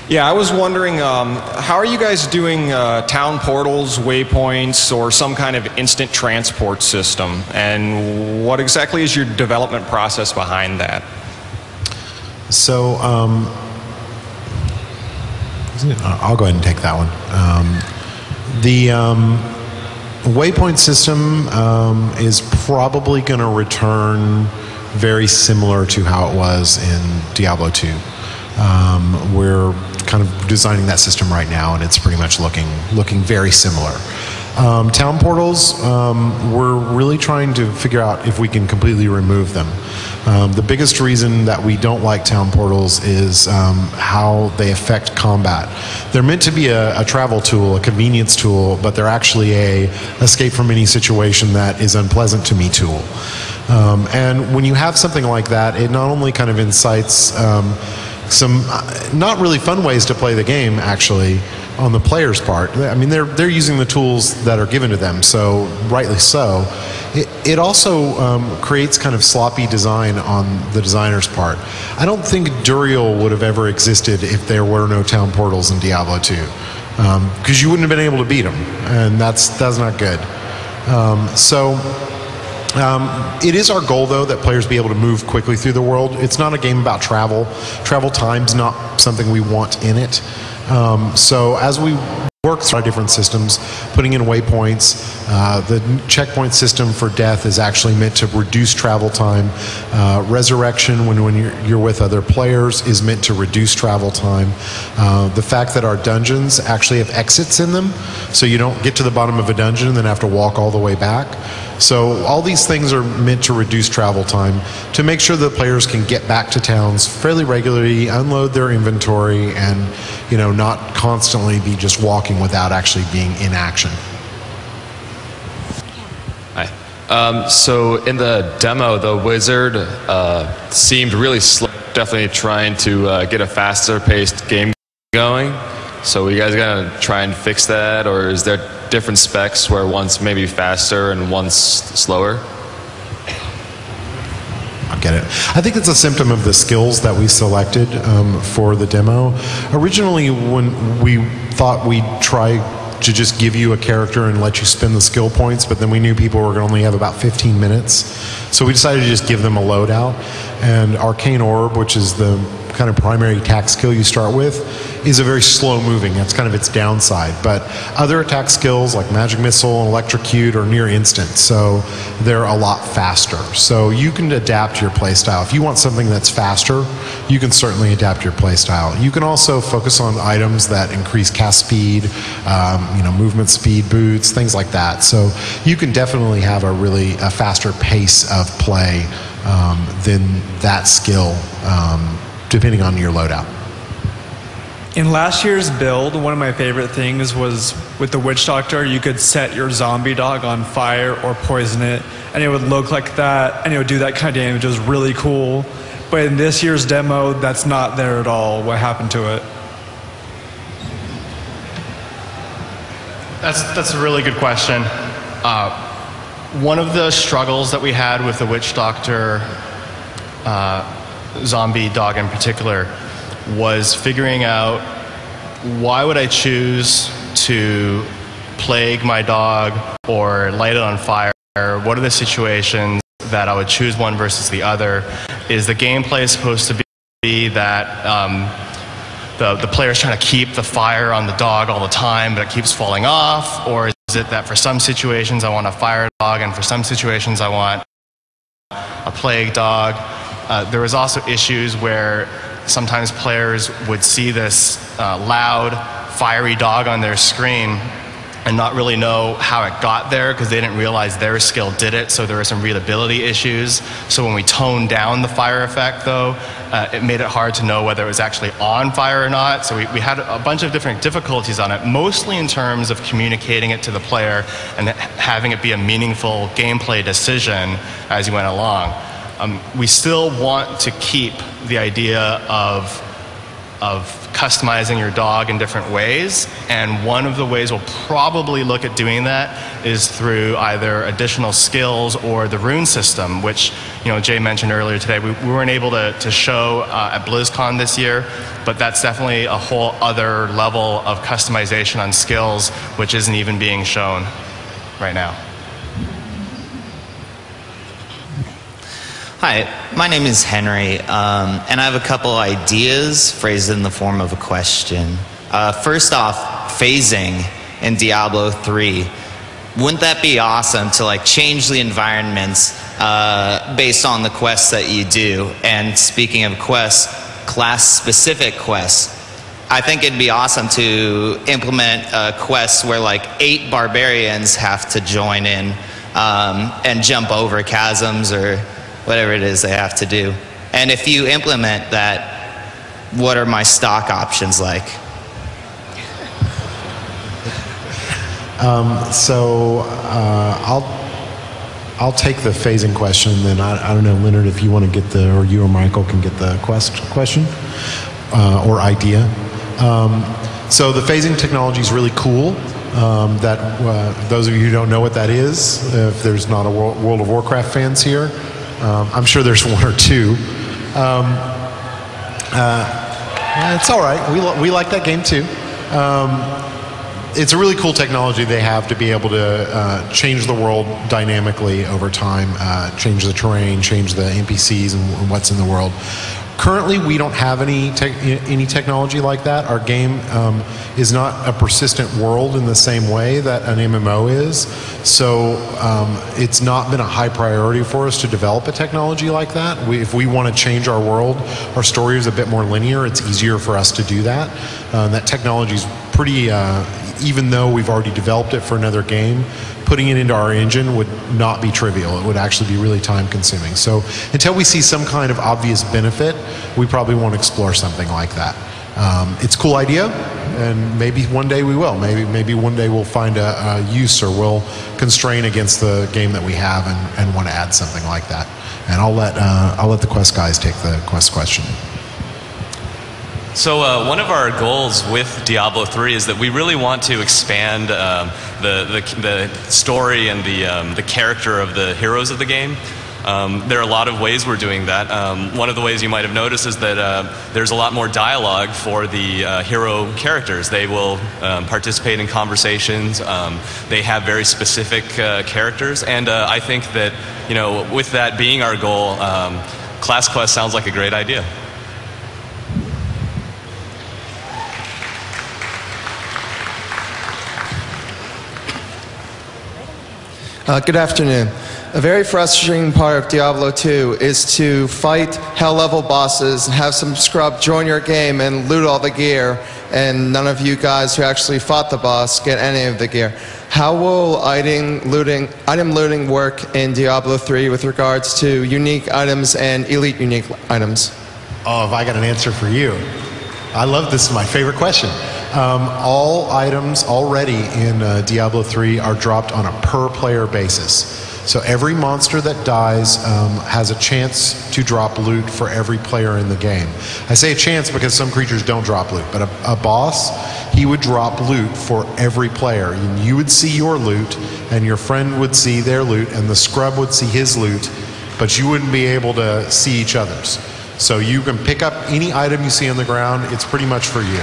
Yeah, I was wondering, how are you guys doing town portals, waypoints, or some kind of instant transport system? And what exactly is your development process behind that? So, I'll go ahead and take that one. The waypoint system is probably going to return very similar to how it was in Diablo 2. We're kind of designing that system right now, and it's pretty much looking very similar. Town portals, we're really trying to figure out if we can completely remove them. The biggest reason that we don't like town portals is how they affect combat. They're meant to be a travel tool, a convenience tool, but they're actually a escape from any situation that is unpleasant to me tool. And when you have something like that, it not only kind of incites some not really fun ways to play the game, actually, on the player's part. I mean, they're using the tools that are given to them, so rightly so. It also creates kind of sloppy design on the designer's part. I don't think Duriel would have ever existed if there were no town portals in Diablo 2, because you wouldn't have been able to beat them, and that's not good. It is our goal, though, that players be able to move quickly through the world. It's not a game about travel. Travel time's not something we want in it. So as we work through our different systems, putting in waypoints, the checkpoint system for death is actually meant to reduce travel time. Resurrection, when you're with other players, is meant to reduce travel time. The fact that our dungeons actually have exits in them, so you don't get to the bottom of a dungeon and then have to walk all the way back. So all these things are meant to reduce travel time, to make sure that players can get back to towns fairly regularly, unload their inventory, and not constantly be just walking without actually being in action. Hi. So in the demo, the wizard seemed really slow, definitely trying to get a faster paced game going. So are you guys gonna try and fix that, or is there different specs where one's maybe faster and one's slower? I get it. I think it's a symptom of the skills that we selected for the demo. Originally, when we thought we'd try to just give you a character and let you spend the skill points, but then we knew people were going to only have about 15 minutes. So we decided to just give them a loadout. And Arcane Orb, which is the kind of primary attack skill you start with, is a very slow moving. That's kind of its downside. But other attack skills like Magic Missile and Electrocute are near instant, so they're a lot faster. So you can adapt your playstyle. If you want something that's faster, you can certainly adapt your playstyle. You can also focus on items that increase cast speed, movement speed, boots, things like that. So you can definitely have a faster pace of play than that skill, depending on your loadout. In last year's build, one of my favorite things was with the Witch Doctor, you could set your zombie dog on fire or poison it, and it would look like that, and it would do that kind of damage. It was really cool. But in this year's demo, that's not there at all. What happened to it? That's a really good question. One of the struggles that we had with the Witch Doctor zombie dog in particular was figuring out, why would I choose to plague my dog or light it on fire? What are the situations that I would choose one versus the other? Is the gameplay supposed to be that the player's trying to keep the fire on the dog all the time, but it keeps falling off? Or is it that for some situations I want a fire dog, and for some situations I want a plague dog? There was also issues where sometimes players would see this loud, fiery dog on their screen and not really know how it got there, because they didn't realize their skill did it, so there were some readability issues. So when we toned down the fire effect, though, it made it hard to know whether it was actually on fire or not. So we had a bunch of different difficulties on it, mostly in terms of communicating it to the player and having it be a meaningful gameplay decision as you went along. We still want to keep the idea of customizing your dog in different ways, and one of the ways we'll probably look at doing that is through either additional skills or the rune system, which Jay mentioned earlier today, we weren't able to show at BlizzCon this year, but that's definitely a whole other level of customization on skills, which isn't even being shown right now. Hi, my name is Henry, and I have a couple ideas phrased in the form of a question. First off, phasing in Diablo 3. Wouldn't that be awesome to like change the environments based on the quests that you do? And speaking of quests, class-specific quests. I think it'd be awesome to implement quests where like 8 barbarians have to join in and jump over chasms or whatever it is they have to do. And if you implement that, what are my stock options like? I'll take the phasing question, then I don't know, Leonard, if you want to get or you or Michael can get the question or idea. So the phasing technology is really cool. Those of you who don't know what that is, if there's not a World of Warcraft fans here, I'm sure there's one or two. It's all right. We like that game too. It's a really cool technology they have to be able to change the world dynamically over time, change the terrain, change the NPCs and what's in the world. Currently, we don't have any technology like that. Our game is not a persistent world in the same way that an MMO is. So it's not been a high priority for us to develop a technology like that. If we want to change our world, our story is a bit more linear. It's easier for us to do that. That technology is pretty, even though we've already developed it for another game, putting it into our engine would not be trivial. It would actually be really time consuming. So until we see some kind of obvious benefit, we probably won't explore something like that. It's a cool idea, and maybe one day we will. Maybe one day we'll find a use, or we'll constrain against the game that we have and want to add something like that. And I'll let the Quest guys take the Quest question. So one of our goals with Diablo 3 is that we really want to expand the story and the character of the heroes of the game. There are a lot of ways we're doing that. One of the ways you might have noticed is that there's a lot more dialogue for the hero characters. They will participate in conversations. They have very specific characters, and I think that with that being our goal, Class Quest sounds like a great idea. Good afternoon. A very frustrating part of Diablo 2 is to fight hell-level bosses and have some scrub join your game and loot all the gear, and none of you guys who actually fought the boss get any of the gear. How will item looting work in Diablo 3 with regards to unique items and elite unique items? Oh, have I got an answer for you? I love this. Is my favorite question. All items already in Diablo 3 are dropped on a per-player basis. So every monster that dies has a chance to drop loot for every player in the game. I say a chance because some creatures don't drop loot, but a boss, he would drop loot for every player. And you would see your loot, and your friend would see their loot, and the scrub would see his loot, but you wouldn't be able to see each other's. So you can pick up any item you see on the ground. It's pretty much for you.